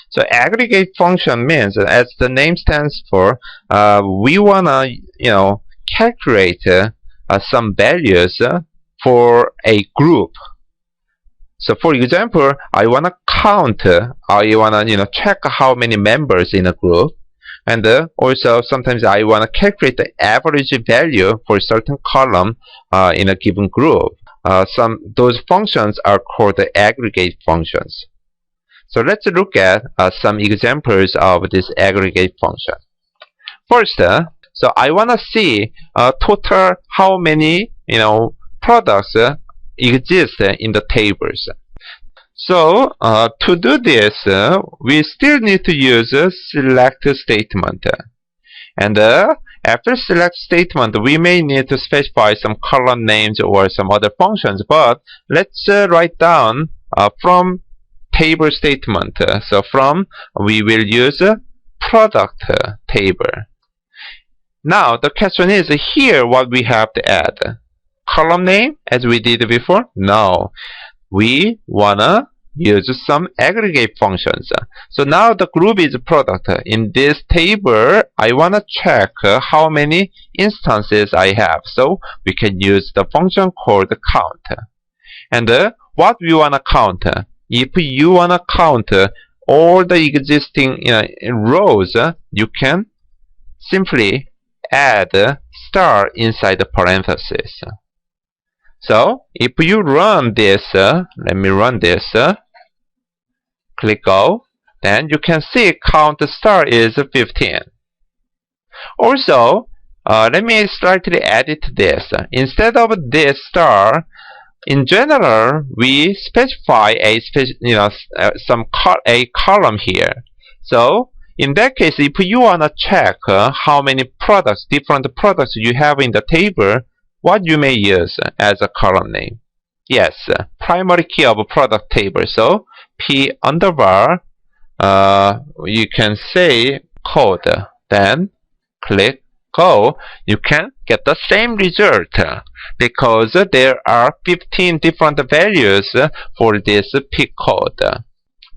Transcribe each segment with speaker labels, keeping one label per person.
Speaker 1: So aggregate function means, as the name stands for, we wanna calculate some values for a group. So for example, I wanna count, I wanna check how many members in a group, and also sometimes I wanna calculate the average value for a certain column in a given group. Those functions are called the aggregate functions. So let's look at some examples of this aggregate function. First, so I want to see total how many products exist in the tables. So to do this, we still need to use a select statement. And after select statement, we may need to specify some column names or some other functions. But let's write down from table statement. So from, we will use product table. Now the question is here what we have to add. Column name as we did before? No. We wanna use some aggregate functions. So now the group is product. In this table, I wanna check how many instances I have. So we can use the function called count. And what we wanna count? If you want to count all the existing rows, you can simply add star inside the parenthesis. So if you run this, let me run this, click go, then you can see count star is 15. Also, let me slightly edit this. Instead of this star, in general, we specify a column here. So in that case, if you wanna check how many products, different products you have in the table, what you may use as a column name? Yes, primary key of a product table. So p underbar, you can say code, then click go. You can get the same result because there are 15 different values for this p code.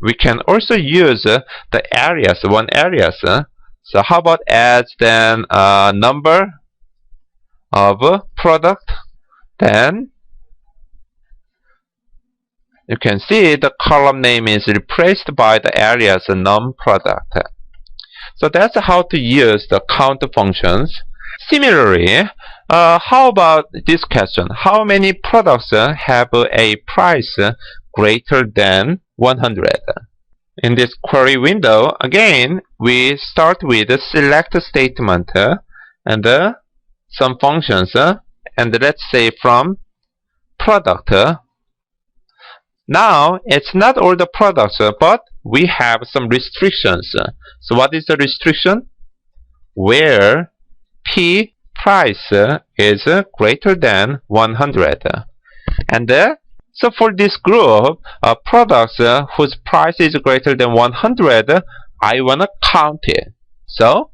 Speaker 1: We can also use the alias, one alias. So how about as then number of product? Then you can see the column name is replaced by the alias num product. So that's how to use the count functions. Similarly, how about this question? How many products have a price greater than 100? In this query window, again, we start with a select statement and some functions, and let's say from product. Now, it's not all the products, but we have some restrictions. So what is the restriction? Where P price is greater than 100. And so for this group, products whose price is greater than 100, I want to count it. So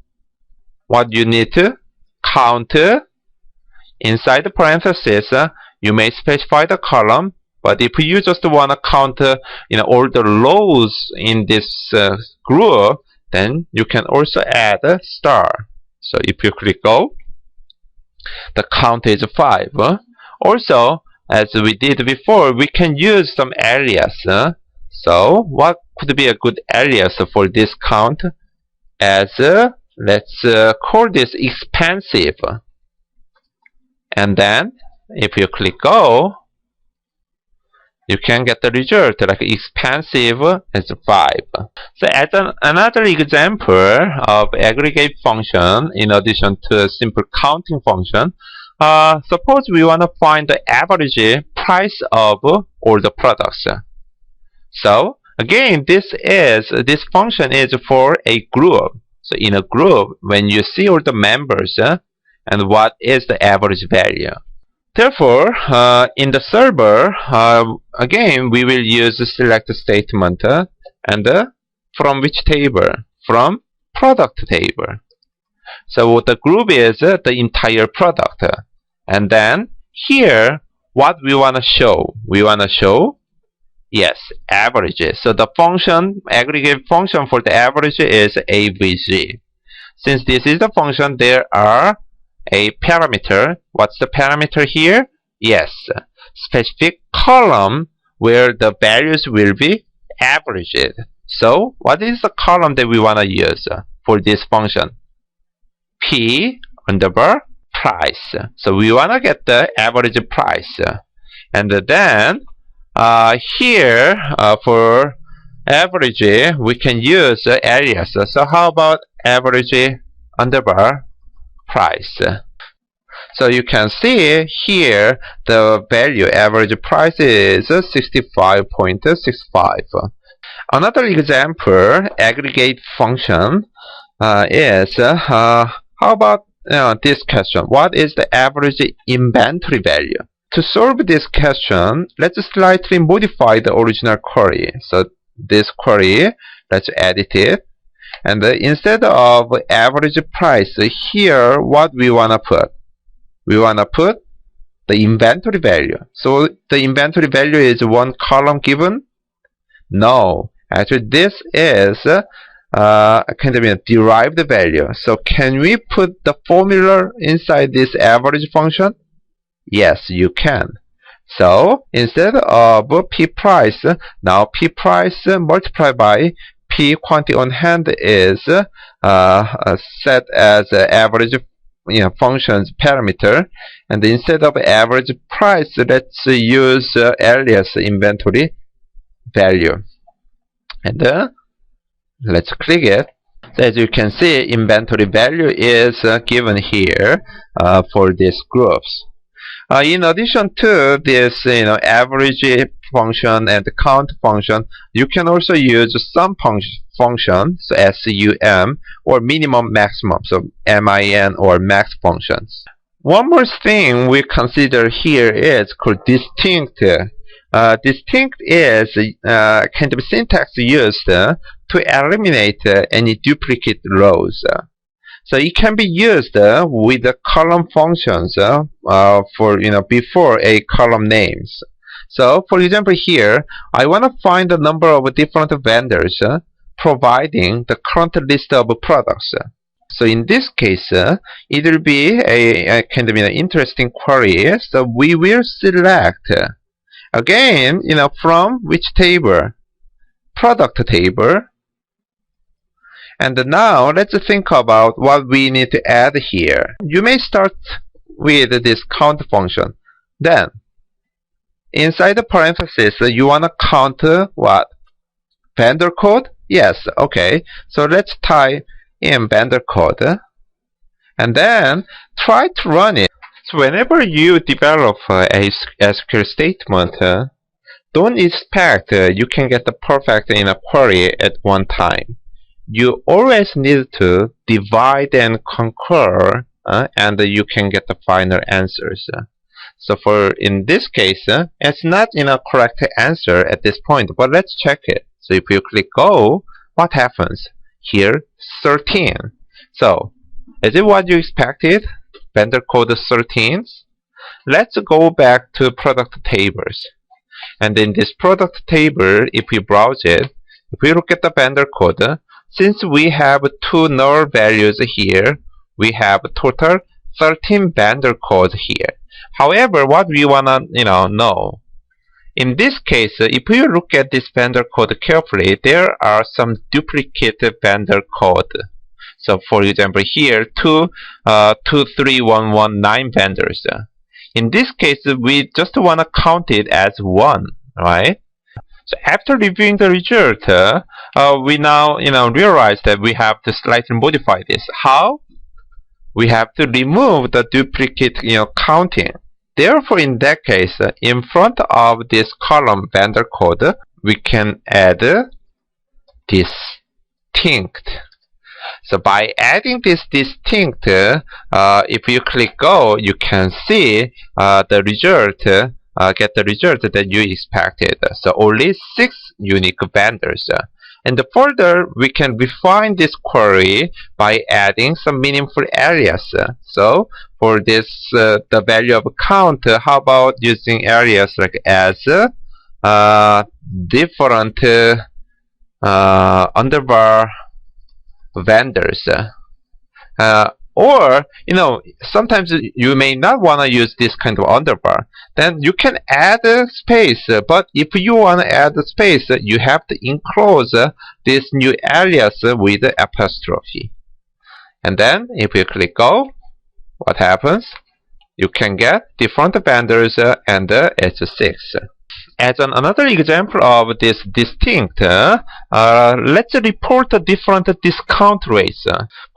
Speaker 1: what you need to count inside the parenthesis, you may specify the column. But if you just want to count all the rows in this group, then you can also add a star. So if you click go, the count is 5. Also, as we did before, we can use some alias. So what could be a good alias for this count? As let's call this expensive. And then if you click go, you can get the result like expensive is 5. So as another example of aggregate function, in addition to a simple counting function, suppose we want to find the average price of all the products. So again, this function is for a group. So in a group, when you see all the members and what is the average value. Therefore, in the server, again, we will use the select statement and from which table? From product table. So the group is the entire product. And then here, what we want to show? We want to show Yes, average. So the function, aggregate function for the average is AVG. Since this is the function, there are a parameter. What's the parameter here? Yes, specific column where the values will be averaged. So what is the column that we want to use for this function? P underbar price. So we want to get the average price. And then here for average we can use alias. So how about average underbar price? So you can see here the value average price is 65.65. Another example, aggregate function is how about this question? What is the average inventory value? To solve this question, let's slightly modify the original query. So this query, let's edit it. And instead of average price, here what we want to put? We want to put the inventory value. So the inventory value is one column given? No. Actually, this is kind of a derived value. So can we put the formula inside this average function? Yes, you can. So instead of P price, now P price multiplied by P quantity on hand is set as average functions parameter. And instead of average price, let's use alias inventory value. And let's click it. So as you can see, inventory value is given here for these groups. In addition to this, average function and count function, you can also use sum function, so SUM, or minimum maximum, so MIN or max functions. One more thing we consider here is called distinct. Distinct is kind of syntax used to eliminate any duplicate rows. So it can be used with the column functions for before a column names. So for example here, I want to find the number of different vendors providing the current list of products. So in this case, it will be a kind of interesting query. So we will select again, from which table? Product table. And now let's think about what we need to add here. You may start with this count function. Then inside the parenthesis, you want to count what? Vendor code? Yes, okay. So let's type in vendor code and then try to run it. So whenever you develop a SQL statement, don't expect you can get the perfect in a query at one time. You always need to divide and conquer, and you can get the final answers. So for in this case, it's not a correct answer at this point, but let's check it. So if you click go, what happens? Here, 13. So is it what you expected? Vendor code 13. Let's go back to product tables. And in this product table, if we browse it, if we look at the vendor code, since we have two null values here, we have total 13 vendor codes here. However, what we wanna know, in this case, if you look at this vendor code carefully, there are some duplicate vendor code. So for example here, 23119 vendors. In this case, we just want to count it as one, right? So after reviewing the result, we now realize that we have to slightly modify this. How? We have to remove the duplicate counting. Therefore, in that case, in front of this column vendor code, we can add distinct. So by adding this distinct, if you click go, you can see the result, get the result that you expected. So only 6 unique vendors. And further, we can refine this query by adding some meaningful alias. So for this, the value of count, how about using alias like as different underbar vendors. Or, sometimes you may not want to use this kind of underbar. Then you can add a space, but if you want to add a space, you have to enclose this new alias with apostrophe. And then if you click go, what happens? You can get different vendors and it's 6. As another example of this distinct, let's report a different discount rates.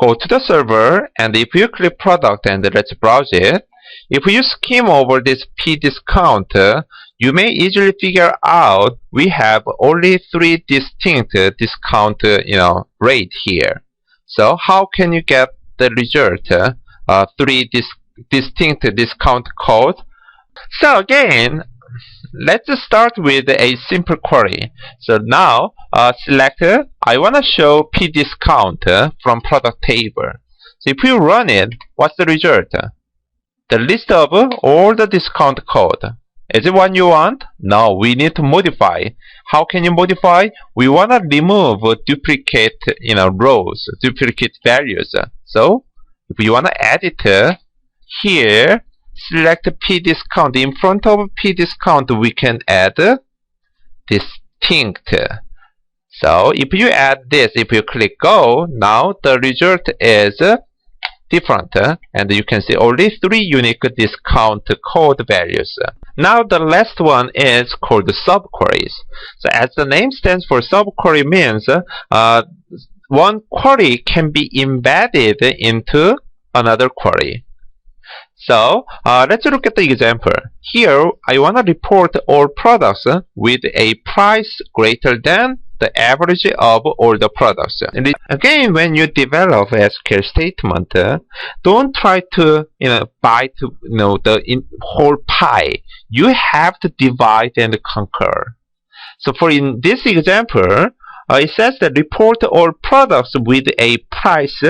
Speaker 1: Go to the server, and if you click product and let's browse it, if you skim over this P discount, you may easily figure out we have only 3 distinct discount rate here. So how can you get the result? 3 distinct discount code. So again, let's start with a simple query. So now select I want to show P discount from product table. So if you run it, what's the result? The list of all the discount code. Is it what you want? No, we need to modify. How can you modify? We want to remove duplicate rows, duplicate values. So if you want to edit here, select P discount. In front of P discount, we can add distinct. So if you add this, if you click go, now the result is different, and you can see only 3 unique discount code values. Now the last one is called subqueries. So as the name stands for, subquery means one query can be embedded into another query. So let's look at the example. Here I want to report all products with a price greater than the average of all the products. And again, when you develop SQL statement, don't try to bite the whole pie. You have to divide and conquer. So for in this example, it says that report all products with a price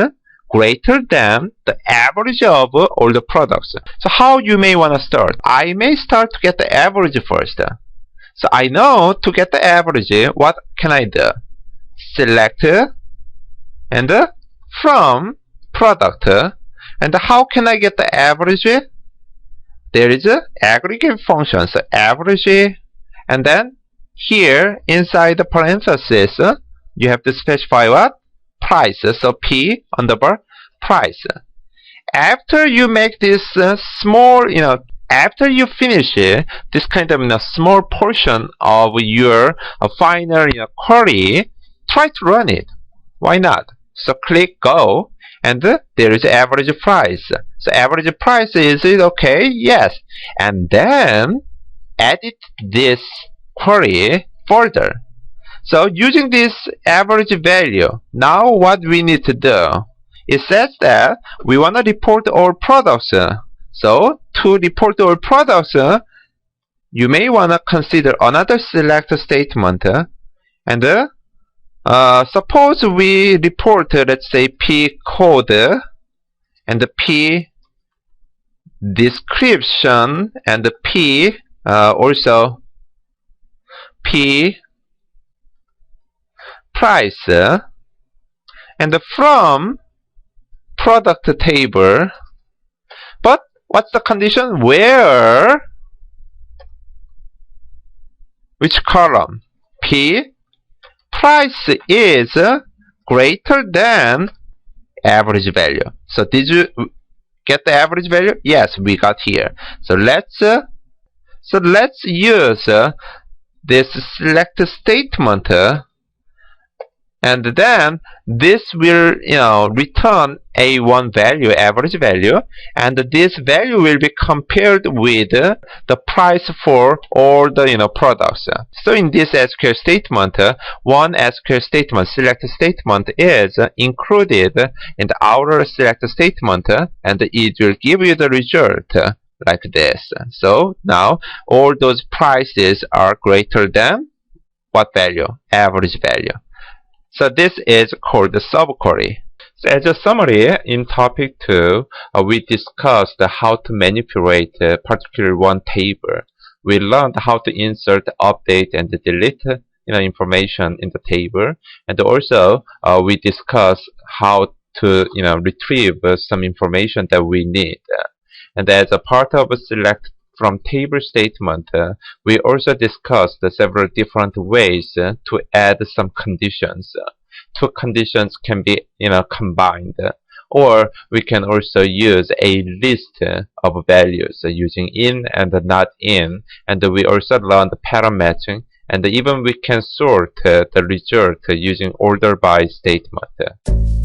Speaker 1: greater than the average of all the products. So how you may want to start? I may start to get the average first. So I know to get the average, what can I do? Select and from product. And how can I get the average? There is a aggregate functions, so average, and then here inside the parenthesis, you have to specify what? Price. So P underbar price. After you make this small, after you finish this kind of small portion of your final query, try to run it. Why not? So click go, and there is average price. So average price, is it okay? Yes. And then edit this query further. So using this average value, now what we need to do? It says that we want to report all products. So to report all products, you may want to consider another select statement. And suppose we report, let's say, P code and the P description and the P also P price, and from product table. But what's the condition? Where? Which column? P price is greater than average value. So did you get the average value? Yes, we got here. So let's use this select statement, and then this will return a1 value, average value, and this value will be compared with the price for all the products. So in this SQL statement, one SQL statement, select statement, is included in the outer select statement, and it will give you the result like this. So now all those prices are greater than what value? Average value. So this is called the subquery. So as a summary, in topic 2, we discussed how to manipulate a particular one table we learned how to insert, update, and delete information in the table, and also we discussed how to retrieve some information that we need. And as a part of a select from table statement, we also discussed several different ways to add some conditions. Two conditions can be combined, or we can also use a list of values using in and not in, and we also learned pattern matching, and even we can sort the result using order by statement.